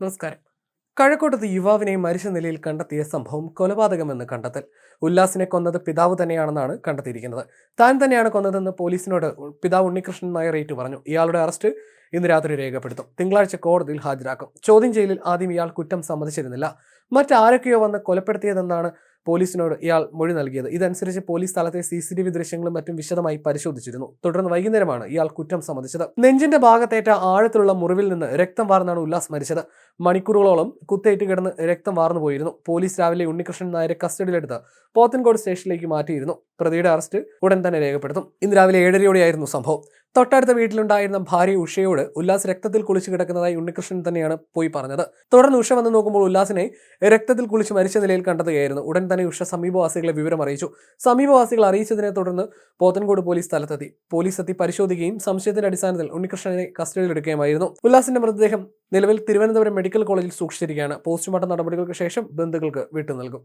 നമസ്കാരം. കഴക്കൂട്ടത്ത് യുവാവിനെ മരിച്ച നിലയിൽ കണ്ടെത്തിയ സംഭവം കൊലപാതകമെന്ന് കണ്ടെത്തൽ. ഉല്ലാസിനെ കൊന്നത് പിതാവ് തന്നെയാണെന്നാണ് കണ്ടെത്തിയിരിക്കുന്നത്. താൻ തന്നെയാണ് കൊന്നതെന്ന് പോലീസിനോട് പിതാവ് ഉണ്ണികൃഷ്ണൻ നായർ ഏറ്റു പറഞ്ഞു. ഇയാളുടെ അറസ്റ്റ് ഇന്ന് രാത്രി രേഖപ്പെടുത്തും. തിങ്കളാഴ്ച കോടതിയിൽ ഹാജരാക്കും. ചോദ്യം ചെയ്യലിൽ ആദ്യം ഇയാൾ കുറ്റം സമ്മതിച്ചിരുന്നില്ല. മറ്റാരൊക്കെയോ വന്ന് കൊലപ്പെടുത്തിയതെന്നാണ് പോലീസിനോട് ഇയാൾ മൊഴി നൽകിയത്. ഇതനുസരിച്ച് പോലീസ് സ്ഥലത്തെ CCTV ദൃശ്യങ്ങളും മറ്റും വിശദമായി പരിശോധിച്ചിരുന്നു. തുടർന്ന് വൈകുന്നേരമാണ് ഇയാൾ കുറ്റം സമ്മതിച്ചത്. നെഞ്ചിന്റെ ഭാഗത്തേറ്റ ആഴത്തിലുള്ള മുറിവിൽ നിന്ന് രക്തം വാർന്നാണ് ഉല്ലാസ് മരിച്ചത്. മണിക്കൂറുകളോളം കുത്തേറ്റ് കിടന്ന് രക്തം വാർന്നു പോയിരുന്നു. പോലീസ് രാവിലെ ഉണ്ണികൃഷ്ണൻ നായരെ കസ്റ്റഡിയിലെടുത്ത് പോത്തൻകോട് സ്റ്റേഷനിലേക്ക് മാറ്റിയിരുന്നു. പ്രതിയുടെ അറസ്റ്റ് ഉടൻ തന്നെ രേഖപ്പെടുത്തും. ഇന്ന് രാവിലെ 7:30യോടെയായിരുന്നു സംഭവം. തൊട്ടടുത്ത വീട്ടിലുണ്ടായിരുന്ന ഭാര്യ ഉഷയോട് ഉല്ലാസ് രക്തത്തിൽ കുളിച്ച് കിടക്കുന്നതായി ഉണ്ണികൃഷ്ണൻ തന്നെയാണ് പോയി പറഞ്ഞത്. തുടർന്ന് ഉഷ വന്ന് നോക്കുമ്പോൾ ഉല്ലാസിനെ രക്തത്തിൽ കുളിച്ച് മരിച്ച നിലയിൽ കണ്ടെത്തുകയായിരുന്നു. ഉടൻ തന്നെ ഉഷ സമീപവാസികളെ വിവരം അറിയിച്ചു. സമീപവാസികൾ അറിയിച്ചതിനെ തുടർന്ന് പോത്തൻകോട് പോലീസ് സ്ഥലത്തെത്തി. പോലീസ് എത്തി പരിശോധിക്കുകയും സംശയത്തിന്റെ അടിസ്ഥാനത്തിൽ ഉണ്ണികൃഷ്ണനെ കസ്റ്റഡിയിലെടുക്കുകയുമായിരുന്നു. ഉല്ലാസിന്റെ മൃതദേഹം നിലവിൽ തിരുവനന്തപുരം മെഡിക്കൽ കോളേജിൽ സൂക്ഷിച്ചിരിക്കുകയാണ്. പോസ്റ്റ്മോർട്ടം നടപടികൾക്ക് ശേഷം ബന്ധുക്കൾക്ക് വിട്ടു നൽകും.